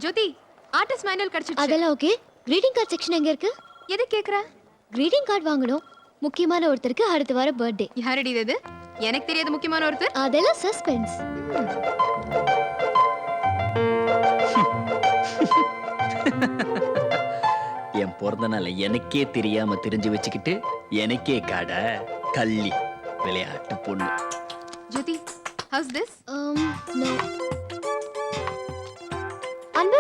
ஜோதி artist manual கிடைச்சிடுச்சு. அதெல்லாம் okay. greeting card section எங்க இருக்கு? எது கேக்குற? greeting card வாங்கணும். முக்கியமான ஒருத்தருக்கு அடுத்த வாரம் பர்த்டே. யாரடி இது? எனக்கு தெரியாது முக்கியமான ஒருத்தர். அதெல்லாம் சஸ்பென்ஸ். என் பிறந்த நாள் எனக்கே தெரியாம தெரிஞ்சு வச்சுக்கிட்டு எனக்கே காடா கள்ளி விளையாட்டு பொண்ணு. ஜோதி ஹவுஸ் திஸ்? no. அன்பு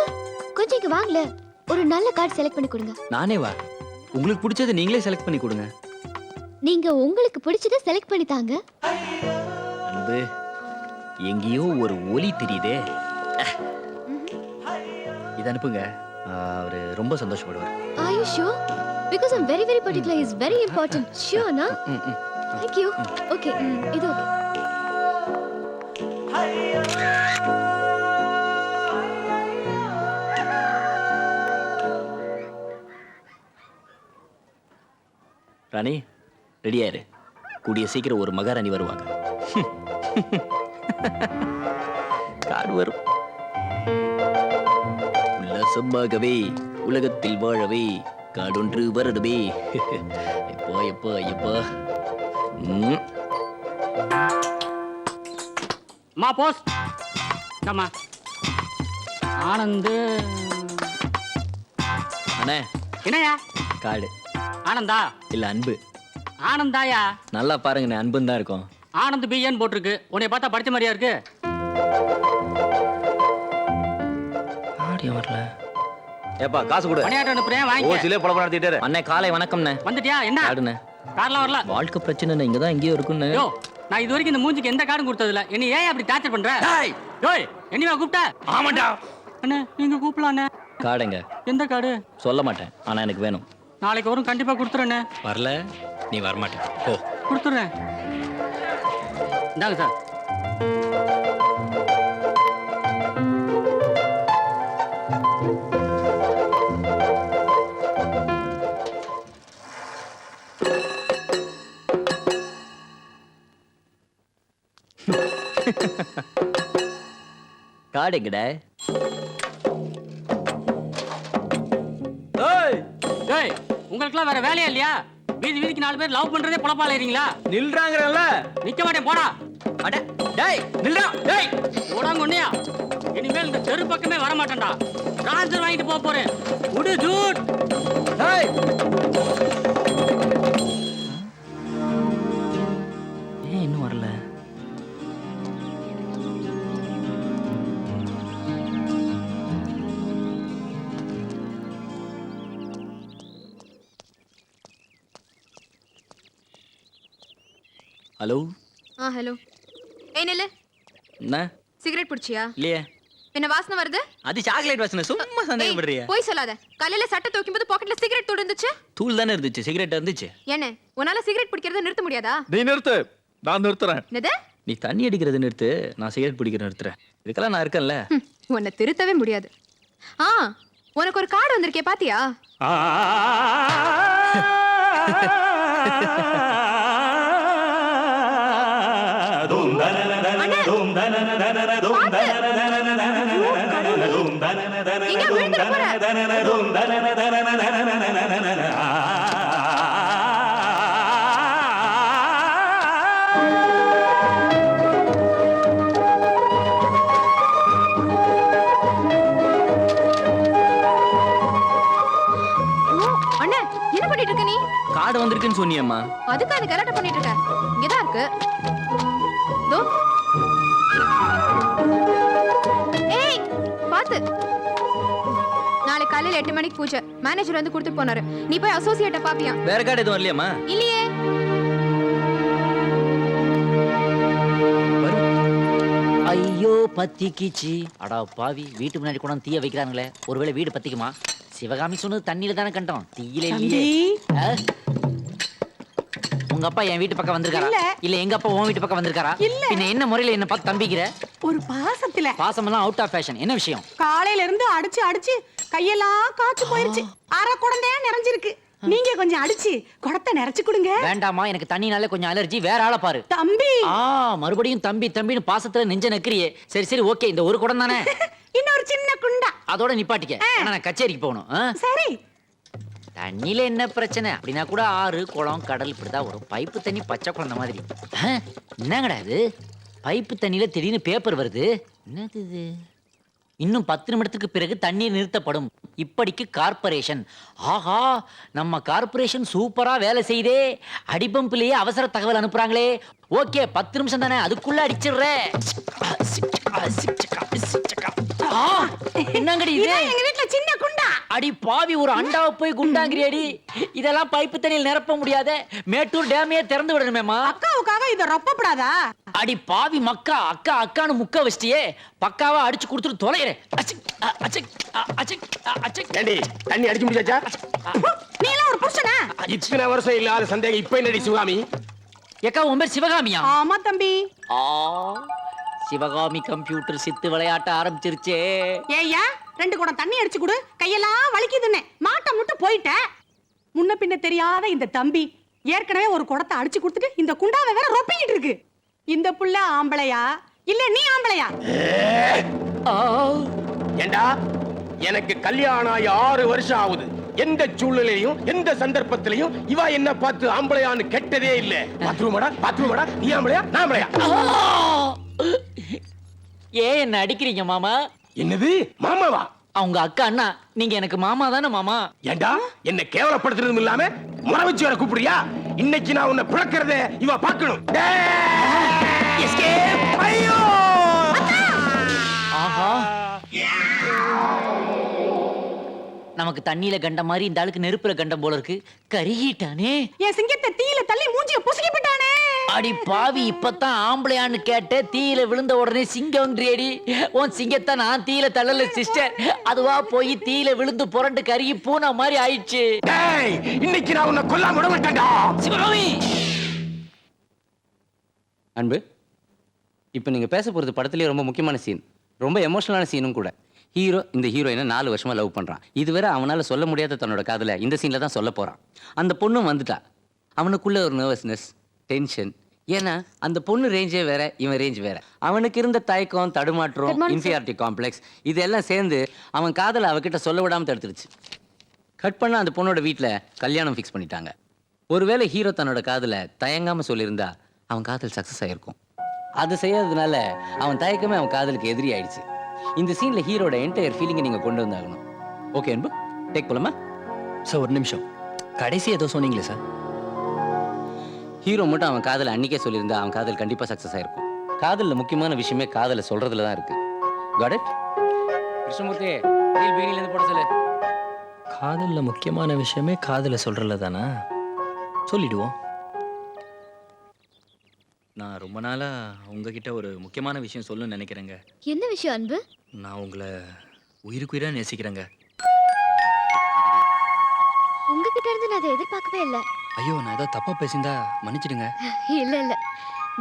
கொஞ்சம் இங்க வாங்கல. ஒரு நல்ல கார்டு செலக்ட் பண்ணி கொடுங்க. நானே வா. உங்களுக்கு பிடிச்சதை நீங்களே செலக்ட் பண்ணி கொடுங்க. நீங்க உங்களுக்கு பிடிச்சதை செலக்ட் பண்ணி தாங்க. அன்பு எங்கேயோ ஒரு ஒலி தெரியுதே. இது அனுப்புங்க. அவரு ரொம்ப சந்தோஷப்படுவார். Are you sure? Because I'm very very particular. It's very important. Sure na? Thank you. Okay. இது okay. ராணி ரெடியாரு. கூடிய சீக்கிரம் ஒரு மகாராணி வருவாங்க. காடு வரும். உல்லாசமாகவே உலகத்தில் வாழவே காடொன்று வரணுமே. எப்போ எப்போ எப்போ மா போஸ் கம்மா ஆனந்து அண்ணே என்னையா காடு ஆனந்தா இல்ல அன்பு. ஆனந்தாயா? நல்லா பாருங்கண்ணே, அன்புன்னு தான் இருக்கும். ஆனந்த் பிஎன் போட்டிருக்கு. உன்னை பார்த்தா படிச்ச மாதிரியா இருக்கு. ஆடியோ வரல. ஏப்பா காசு கொடு. பணியாட்டம் அனுப்புறேன் வாங்கி. ஓசிலே பலபட நடத்திட்டாரு. அண்ணே காலை வணக்கம்ண்ணே. வந்துட்டியா? என்ன காடுண்ணே. கார்லாம் வரல. வாழ்க்கை பிரச்சனை இங்க தான் எங்கேயோ இருக்குன்னு. யோ நான் இது வரைக்கும் இந்த மூஞ்சிக்கு எந்த கார்டும் கொடுத்ததில்ல. என்ன ஏன் அப்படி டார்ச்சர் பண்ற? யோய் என்னையா கூப்பிட்ட? ஆமாடா அண்ணே நீங்க கூப்பிடலாம் அண்ணே. காடுங்க. எந்த கார்டு? சொல்ல மாட்டேன், ஆனா எனக்கு வேணும். நாளைக்கு வரும் கண்டிப்பா கொடுத்துறேண்ணே. வரல நீ வரமாட்டேன். ஓ கொடுத்துறேன். இந்தாங்க சார். காடு எங்கடா? ஏய் உங்களுக்குலாம் வேற வேலையா இல்லையா? வீதி வீதிக்கு 4 பேர் லவ் பண்றதே பொழப்பால ஏறீங்களா? நில்றாங்கறல்ல. நிக்க மாட்டேன் போடா. அட டேய் நில்றா. டேய் போடாங்க ஒண்ணையா. இனிமேல் இந்த தெரு பக்கமே வர மாட்டேன்டா. ட்ரான்ஸ்ஃபர் வாங்கிட்டு போறேன். உடு ஜூட். டேய் ஏன் இன்னும் வரல? ஹலோ. ஹலோ. ஏய் நில்லு. என்ன? சிகரெட் பிடிச்சியா? இல்லையே. என்ன வாசனை வருது? அது சாக்லேட் வாசனை. சும்மா சந்தேகப்படுறியா? போய் சொல்லாத. காலையில சட்டை தூக்கும்போது பாக்கெட்ல சிகரெட் தூள் இருந்துச்சு. தூள் தானே இருந்துச்சு, சிகரெட் இருந்துச்சு. என்ன உன்னால சிகரெட் பிடிக்கிறத நிறுத்த முடியாதா? நீ நிறுத்து, நான் நிறுத்துறேன். என்னது? நீ தண்ணி அடிக்கிறது நிறுத்து, நான் சிகரெட் பிடிக்கிற நிறுத்துறேன். இதுக்கெல்லாம் நான் இருக்கேன்ல. உன்னை திருத்தவே முடியாது. உனக்கு ஒரு கார்டு வந்திருக்கே பாத்தியா? காடு வந்திருக்குன்னு சொன்னியம்மா. அதுக்கு அந்த கலாட்ட பண்ணிட்டு இருக்க. இங்கதான் இருக்கு. தோ. ஏய் பாத்து. நாளை காலையில 8 மணிக்கு பூஜை. மேனேஜர் வந்து கொடுத்துட்டு போனாரு. நீ போய் அசோசியேட்ட பாப்பியா? வேற கார்டு எதுவும் வரலையாம்மா? இல்லையே. ஐயோ பத்திக்கிச்சு. அடா பாவி, வீட்டு முன்னாடி கொண்டு தீய வைக்கிறாங்களே. ஒருவேளை வீடு பத்திக்குமா? சிவகாமி சொன்னது தண்ணியில தானே கண்டோம், தீயில இல்லையே. உங்க அப்பா என் வீட்டு பக்கம் வந்திருக்காரா? இல்ல எங்க அப்பா உன் வீட்டு பக்கம் வந்திருக்காரா? பின்ன என்ன முறையில என்ன பார்த்து தம்பிக்கிற? ஒரு பாசத்துல. பாசமெல்லாம் அவுட் ஆஃப் ஃபேஷன். என்ன விஷயம்? காலையில இருந்து அடிச்சு அடிச்சு கையெல்லாம் காய்ச்சி போயிருச்சு. அரை குடந்தையா நிறைஞ்சிருக்கு. நீங்க கொஞ்சம் அடிச்சு குடத்தை நிறைச்சு கொடுங்க. வேண்டாமா, எனக்கு தண்ணினால கொஞ்சம் அலர்ஜி. வேற ஆளை பாரு. தம்பி. மறுபடியும் தம்பி தம்பின்னு பாசத்துல நெஞ்ச நக்கிரியே. சரி சரி ஓகே, இந்த ஒரு குடம் தானே. இன்னொரு சின்ன குண்டா. அதோட நிப்பாட்டிக்க. ஆனா நான் கச்சேரிக்கு போகணும். சரி. தண்ணியில என்ன பிரச்சனை? அப்படின்னா கூட ஆறு, குளம், கடல் இப்படிதான் வரும். பைப்பு தண்ணி பச்சை குழந்தை மாதிரி. என்னங்கடா இது? பைப்பு தண்ணியில திடீர்னு பேப்பர் வருது. என்னது இது? இன்னும் 10 நிமிடத்துக்கு பிறகு தண்ணீர் நிறுத்தப்படும். இப்படிக்கு கார்ப்பரேஷன். ஆஹா, நம்ம கார்ப்பரேஷன் சூப்பரா வேலை செய்தே. அடிபம்பிலேயே அவசர தகவல் அனுப்புறாங்களே. ஓகே, 10 நிமிஷம் தானே, அதுக்குள்ள அடிச்சிடுறேன். என்னங்கடி இது? இதான் எங்க வீட்ல சின்ன குண்டா. அடி பாவி, ஒரு அண்டாவை போய் குண்டாங்கிறியடி. இதெல்லாம் பைப்பு தண்ணியில் நிரப்ப முடியாத. மேட்டூர் டேமையே திறந்து விடணுமேமா. அக்காவுக்காக இத ரொப்பப்படாதா? அடி பாவி மக்கா, அக்கா அக்கான்னு முக்க வச்சிட்டியே. பக்காவா அடிச்சு கொடுத்துட்டு தொலைறேன். ஏண்டி தண்ணி அடிச்சு முடிச்சாச்சா? நீ எல்லாம் ஒரு புருஷனா? இத்தனை வருஷம் இல்லாத சந்தேகம் இப்ப என்னடி சிவகாமி? ஏக்கா உன் பேர் சிவகாமியா? ஆமா தம்பி. ஆ, சிவகாமி கம்ப்யூட்டர் சித்து விளையாட்ட ஆரம்பிச்சிருச்சே. ஏய்யா, 2 குடம் தண்ணி அடிச்சு கொடு, கையெல்லாம் வலிக்குதுன்னு மாட்ட முட்டு போயிட்ட. முன்ன பின்ன தெரியாத இந்த தம்பி ஏற்கனவே ஒரு குடத்தை அடிச்சு கொடுத்துட்டு இந்த குண்டாவை வேற ரொப்பிக்கிட்டு இருக்கு. இந்த புள்ள ஆம்பளையா இல்ல நீ ஆம்பளையா? ஏண்டா, எனக்கு கல்யாணம் ஆகி 6 வருஷம் ஆகுது. எந்த சூழ்நிலையும் எந்த சந்தர்ப்பத்திலையும் இவ என்ன பார்த்து ஆம்பளையான்னு கெட்டதே இல்ல. பாத்ரூமடா, நீ ஆம்பளையா நான் ஆம்பளையா? ஏன் என்ன அடிக்கிறீங்க மாமா? என்னது மாமாவா? அவங்க அக்கா அண்ணா, நீங்க எனக்கு மாமா தானே மாமா? ஏண்டா, என்ன கேவலப்படுத்துறதும் இல்லாம முறை வச்சு வர கூப்பிடுறியா? இன்னைக்கு நான் உன்னை பிளக்கிறத இவ பார்க்கணும். ஐயோ! ஆஹா, நமக்கு தண்ணியில கண்ட மாதிரி இந்த ஆளுக்கு நெருப்புல கண்டம் போல இருக்கு. கருகிட்டானே. என் சிங்கத்தை தீயில தள்ளி மூஞ்சிய புசுக்கி விட்டானே. அடி பாவி, இப்பதான் ஆம்பளையான்னு கேட்ட. தீயில விழுந்த உடனே சிங்கம்ன்றியடி. உன் சிங்கத்தை நான் தீயில தள்ளல சிஸ்டர். அதுவா போய் தீயில விழுந்து புரண்டு கருகி பூனை மாதிரி ஆயிடுச்சு. இன்னைக்கு நான் உன்னை கொல்லாம விட மாட்டேன்டா. சிவகாமி, அன்பு, இப்போ நீங்கள் பேச போகிறது படத்துலேயே ரொம்ப முக்கியமான சீன், ரொம்ப எமோஷனலான சீனும் கூட. ஹீரோ இந்த ஹீரோயினை 4 வருஷமா லவ் பண்ணுறான். இதுவரை அவனால் சொல்ல முடியாத தன்னோட காதலை இந்த சீனில் தான் சொல்ல போகிறான். அந்த பொண்ணும் வந்துட்டா. அவனுக்குள்ள ஒரு நர்வஸ்னஸ், டென்ஷன். ஏன்னா அந்த பொண்ணு ரேஞ்சே வேற, இவன் ரேஞ்ச் வேற. அவனுக்கு இருந்த தயக்கம், தடுமாற்றம், இன்ஃபீரியாரிட்டி காம்ப்ளெக்ஸ் இதெல்லாம் சேர்ந்து அவன் காதலை அவகிட்ட சொல்ல விடாமல் தடுத்துருச்சு. கட் பண்ண அந்த பொண்ணோட வீட்டில் கல்யாணம் ஃபிக்ஸ் பண்ணிட்டாங்க. ஒருவேளை ஹீரோ தன்னோட காதலை தயங்காமல் சொல்லியிருந்தா அவன் காதல் சக்ஸஸ் ஆகிருக்கும். அது செய்யாததுனால அவன் தயக்கமே அவன் காதலுக்கு எதிரி ஆயிடுச்சு. இந்த சீன்ல ஹீரோட என்டையர் ஃபீலிங்கை நீங்க கொண்டு வந்தாகணும். ஓகே அன்பு, டேக் போலாமா? சார் ஒரு நிமிஷம், கடைசி ஏதோ சொன்னீங்களே சார். ஹீரோ மட்டும் அவன் காதலை அன்னைக்கே சொல்லியிருந்தா அவன் காதல் கண்டிப்பா சக்ஸஸ் ஆயிருக்கும். காதல்ல முக்கியமான விஷயமே காதலை சொல்றதுல தான் இருக்கு. Got it? கிருஷ்ணமூர்த்தி, ரீல் பிகினிங்ல இருந்து போட சொல்லு. காதல்ல முக்கியமான விஷயமே காதல சொல்றல தானா? சொல்லிடுவோம். நான் ரொம்ப நாளா உங்ககிட்ட ஒரு முக்கியமான விஷயம் சொல்லணும்னு நினைக்கிறேங்க. என்ன விஷயம் அன்பு? நான் உங்களை உயிருக்குயிரா நேசிக்கிறேங்க. உங்ககிட்ட இருந்து நான் அதை எதிர்பார்க்கவே இல்லை. ஐயோ, நான் ஏதோ தப்பா பேசியிருந்தா மன்னிச்சிடுங்க. இல்ல இல்ல,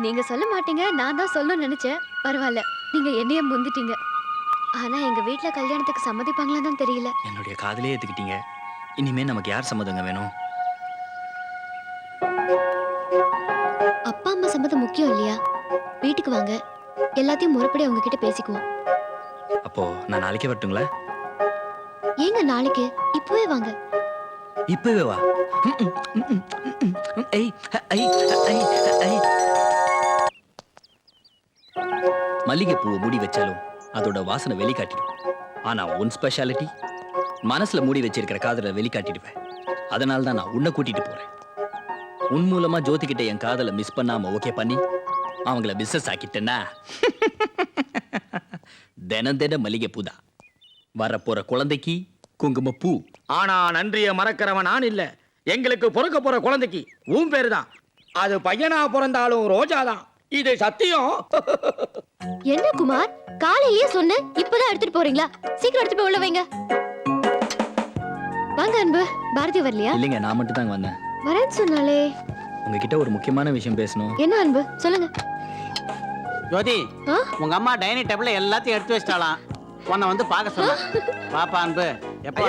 நீங்க சொல்ல மாட்டீங்க, நான் தான் சொல்லணும்னு நினைச்சேன். பரவாயில்ல, நீங்க என்னைய முந்திட்டீங்க. ஆனா எங்க வீட்ல கல்யாணத்துக்கு சம்மதிப்பாங்களா தான் தெரியல. என்னுடைய காதலே ஏத்துக்கிட்டீங்க. இனிமே நமக்கு யார் சம்மதங்க வேணும்? அப்பா அம்மா சம்மதம் முக்கியம் இல்லையா? வீட்டுக்கு வாங்க, எல்லாத்தையும் முறைப்படி அவங்க கிட்ட பேசிக்குவோம். அப்போ நான் நாளைக்கே வரட்டுங்களா? ஏங்க நாளைக்கு? இப்பவே வாங்க. இப்பவே வா. மல்லிகைப்பூவை மூடி வச்சாலும் அதோட வாசனை வெளிக்காட்டிடும். ஆனா உன் ஸ்பெஷாலிட்டி, மனசுல மூடி வச்சிருக்கிற காதலை வெளிக்காட்டிடுவேன். அதனால தான் நான் உன்னை கூட்டிட்டு போறேன். உன் மூலமா ஜோதிக்கிட்ட என் காதலை மிஸ் பண்ணாம ஓகே பண்ணி அவங்கள பிசினஸ் ஆக்கிட்டேன்னா தினம் தினம் மல்லிகைப்பூ தான். வரப்போற குழந்தைக்கு குங்குமப்பூ. ஆனா நன்றிய மறக்கிறவன் நான் இல்ல. எங்களுக்கு பிறக்க போற குழந்தைக்கு உன் பேரு தான். அது பையனா பிறந்தாலும் ரோஜா தான். இது சத்தியம். என்ன குமார், காலையே சொன்ன, இப்பதான் எடுத்துட்டு போறீங்களா? சீக்கிரம் எடுத்துட்டு போய் உள்ள வைங்க. வாங்க அன்பு. பாரதி வரலையா? இல்லைங்க, நான் மட்டும் தாங்க வந்தேன். வரேன்னு சொன்னாலே. உங்ககிட்ட ஒரு முக்கியமான விஷயம் பேசணும். என்ன அன்பு, சொல்லுங்க. ஜோதி, உங்க அம்மா டைனிங் டேபிள்ல எல்லாத்தையும் எடுத்து வச்சிட்டாலாம். உன்னை வந்து பார்க்க சொன்னா. பாப்பா அன்பு, எப்போ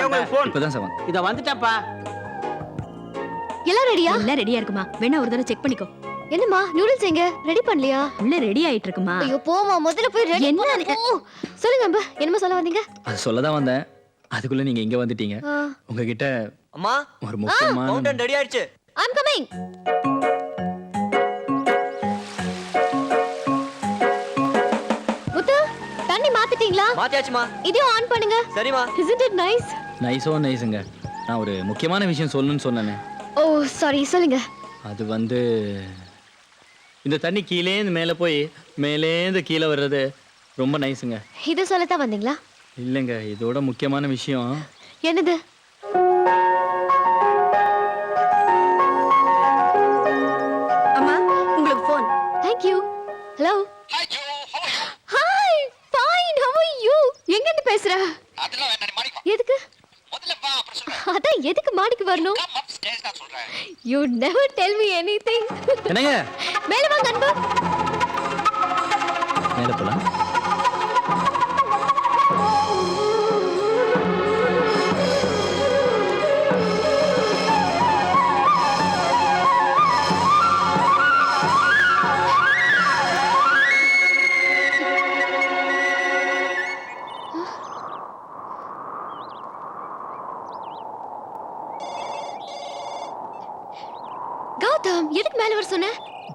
இப்பதான் சார் இத வந்துட்டப்பா. எல்லாம் ரெடியா? எல்லாம் ரெடியா இருக்குமா? வேணா ஒரு தடவை செக் பண்ணிக்கோ. என்னம்மா நூடுல்ஸ் எங்க ரெடி பண்ணலையா? உள்ள ரெடி ஆயிட்டு இருக்குமா? ஐயோ போமா, முதல்ல போய் ரெடி என்ன பண்ணு. சொல்லுங்க அம்பு, என்னமா சொல்ல வந்தீங்க? அது சொல்லதான் வந்தேன். அதுக்குள்ள நீங்க இங்க வந்துட்டீங்க. உங்ககிட்ட அம்மா ஒரு முக்கியமான ஃபவுண்டன் ரெடி ஆயிடுச்சு. I'm coming. முத்து, தண்ணி மாத்திட்டீங்களா? மாத்தியாச்சுமா. இதையும் ஆன் பண்ணுங்க. சரிமா. Isn't it nice? நைஸுங்க. நான் ஒரு முக்கியமான விஷயம் சொல்லணும்னு சொன்னேனே. ஓ சாரி, சொல்லுங்க. அது வந்து இந்த தண்ணி கீழேந்து மேலே போய் மேலேந்து கீழே வர்றது ரொம்ப நைஸுங்க. இது சொல்லத்தான் வந்தீங்களா? இல்லைங்க, இதோட முக்கியமான விஷயம். என்னது? அம்மா உங்களுக்கு phone. Thank you. Hello. Hi, fine. How are you? எங்க இருந்து பேசுற? எதுக்கு? அதான் எதுக்கு மாடிக்கு வரணும்? You never tell me anything. என்னங்க? மேல வாங்க அன்பு. மேலே போலாம். கௌதம், எதுக்கு மேல வர சொன்ன?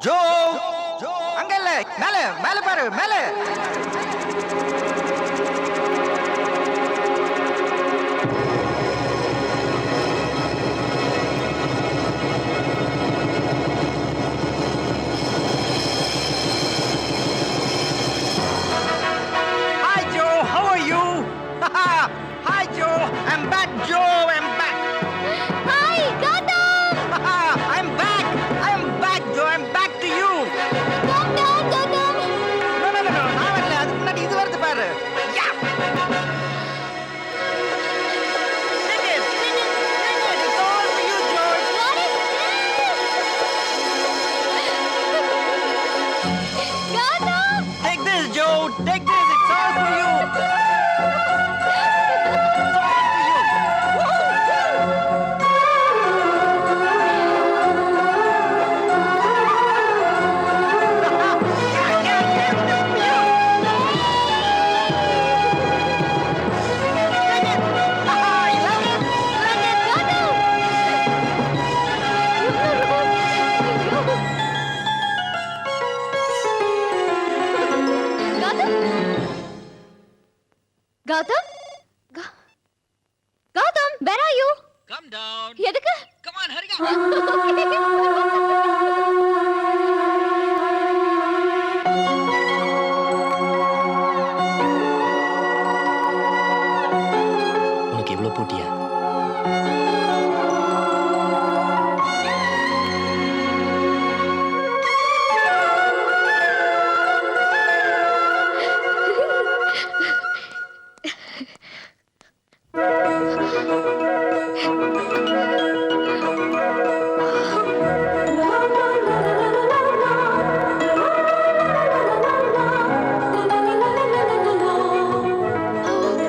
ஜோ அங்க இல்ல, மேல மேல பாரு, மேல. Hi Joe, how are you? Hi Joe, I'm back Joe, I'm back. Hi, Gautham. I'm back. I'm back Joe, I'm back to you. Calm down, Gautham. No, நான் வரல. அதுக்கு முன்னாடி இது வருது பாரு. Yeah. Take it. It's all for you, Joe. What is this? Gautham. Take this, Joe. Take this. It's all for you. It's all for you. Gautham? Gautham, where are you? Come down. எதுக்கு? Come on, hurry up. உனக்கு இவ்வளோ போட்டியா?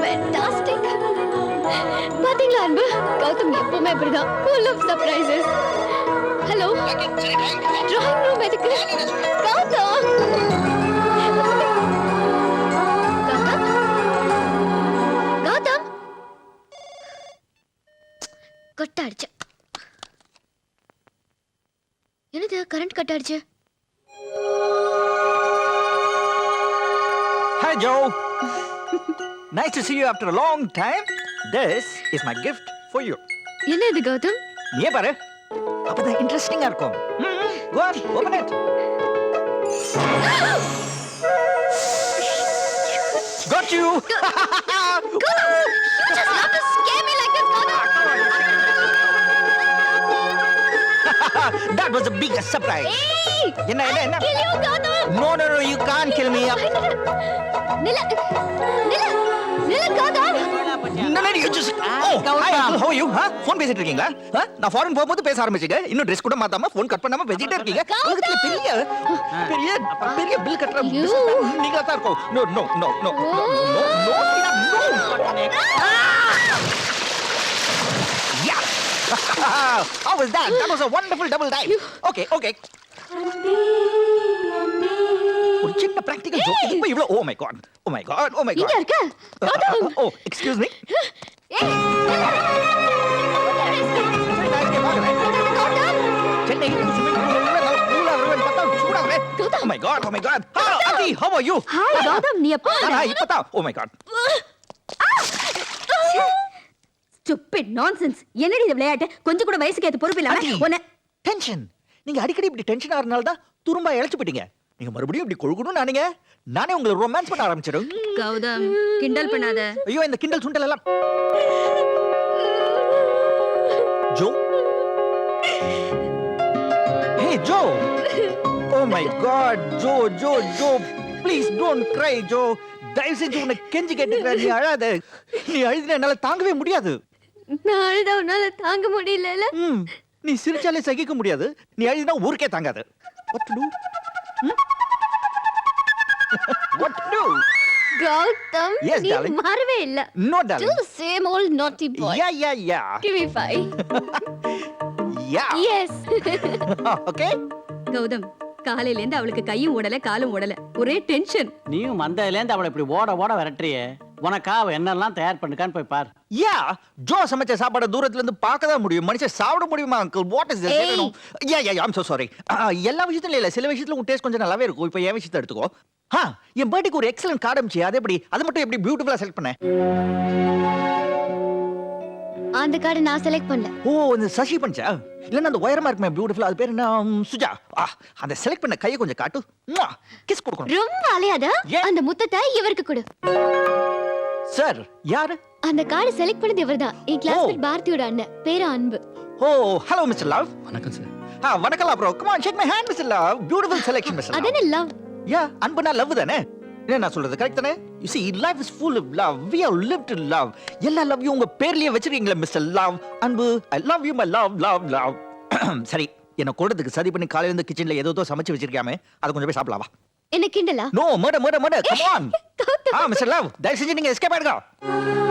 Fantastic. பாத்தீங்களா அன்பு, கௌதம் எப்பவுமே இப்படிதான், full of surprises. Hello, drawing room எதுக்கு? Gautham. Gautham, cut ஆயிடுச்சு. என்னது கரண்ட் கட் ஆயிடுச்சு? Hi, Joe. Nice to see you after a long time. This is my gift for you. என்ன இது கௌதம்? நீயே பாரு. அப்பதான் இன்ட்ரெஸ்டிங்கா இருக்கும். Go on, open it. Got you. Gautam, you just have to scare me like this, Gautam. That was the biggest surprise. Hey, என்ன என்ன என்ன? kill you, Gautam. No, you can't kill me. நில Gautam. No, you just. Oh, hi, uncle. How are you? Phone பேசிட்டு இருக்கீங்களா? நான் foreign போகும்போது பேச ஆரம்பிச்சீங்க. இன்னும் ட்ரெஸ் கூட மாத்தாம ஃபோன் கட் பண்ணாம பேசிட்டே இருக்கீங்க. உங்களுக்கு பெரிய பெரிய பில் கட்டற நீங்களா தான் இருக்கும். No. Yeah. How was that? That was a wonderful double dive. Okay. ஒரு சின்ன பிராக்டிகல் ஜோக் இப்போ இவ்வளவு oh my God oh my God oh my இங்க காட் இருக்க கௌதம் ஓ எக்ஸ்கியூஸ் மீ ஏய் சென்னை ஸ்விமிங் பூல்ல வருவேன் பார்த்தா சூடாவே oh my God oh my God Aadhi how are you hi Gautham நீ எப்போ நான் இப்பதான் oh my God stupid nonsense என்னடி இது விளையாட்டு கொஞ்சம் கூட வயசுக்கு ஏத்த பொறுப்பு இல்லாம உன்னை டென்ஷன் நீங்க அடிக்கடி இப்படி டென்ஷன் ஆறனால தான் துரும்பா இழைச்சு போயிட்டீங்க நீங்க மறுபடியும் இப்படி கொழுகணும் நானே உங்களை ரொமான்ஸ் பண்ண ஆரம்பிச்சிடும் கௌதம் கிண்டல் பண்ணாத ஐயோ இந்த கிண்டல் சுண்டல் எல்லாம் Jo hey Jo oh my god Jo Jo Jo please don't cry Jo தயவு செஞ்சு உன்னை கெஞ்சி கேட்டுக்கிறேன் நீ அழாத நீ அழுதுனா என்னால தாங்கவே முடியாது நான் அழுத உன்னால தாங்க முடியல நீ சிரிச்சாலே சகிக்க முடியாது நீ அழுதுனா ஊருக்கே தாங்காது what to do what to do Gautham Yes, நீ darling. மாறவே இல்ல no darling still the same old naughty boy yeah give me 5 yeah yes okay Gautham காலையில இருந்து அவளுக்கு கையும் ஓடல காலும் ஓடல ஒரே டென்ஷன் நீயும் மந்ததுலேருந்து அவளை இப்படி ஓட ஓட விரட்டுறியே உனக்கா அவ என்னெல்லாம் தயார் பண்ணுக்கான்னு போய் பார் யா ஜோ சமைச்ச சாப்பாடு தூரத்துல இருந்து பார்க்க தான் முடியும் மனுஷன் சாப்பிட முடியுமா uncle what is this yeah I'm so sorry எல்லா விஷயத்துலயும் இல்ல சில விஷயத்துல உன் டேஸ்ட் கொஞ்சம் நல்லாவே இருக்கும் இப்போ என் விஷயத்தை எடுத்துக்கோ என் பர்த்டேக்கு ஒரு எக்ஸலன்ட் கார்டு அமிச்சு அது எப்படி அது மட்டும் எப்படி பியூட்டிஃபுல்லா செலக்ட் பண்ண அந்த கார்டு நான் செலக்ட் பண்ணல ஓ இந்த சசி பஞ்சா இல்லன்னா அந்த உயரமா இருக்குமே பியூட்டிஃபுல்லா அது பேர் என்ன சுஜா அந்த செலக்ட் பண்ண கையை கொஞ்சம் காட்டு கிஸ் கொடுக்கணும் ரொம்ப அலையாத அந்த முத்தத்தை இவருக்கு கொடு சார் யாரு அந்த கார்டு செலக்ட் பண்ணது இவர்தான் என் கிளாஸ்மேட் பாரதியோட அண்ணன் பேரு Anbu oh hello mister love வணக்கம் சார் வணக்கம் bro come on shake my hand mister love beautiful selection mister அதென்ன லவ் யா அன்புனா லவ் தானே என்ன நான் சொல்றது கரெக்ட் தானே you see life is full of love we have lived to love எல்லா லவ்யும் உங்க பேர்லயே வச்சிருக்கீங்களா மிஸ்டர் லவ் அன்பு I love you my love சரி என்ன கொடதுக்கு சதி பண்ணி காலையில இருந்து கிச்சன்ல ஏதோ சமைச்சு வச்சிருக்காமே அது கொஞ்சம் போய் சாப்பிடலாம் வா என்ன கிண்டலா no murder come on mister love தயவு செஞ்சு நீங்க எஸ்கேப் ஆயிடுங்க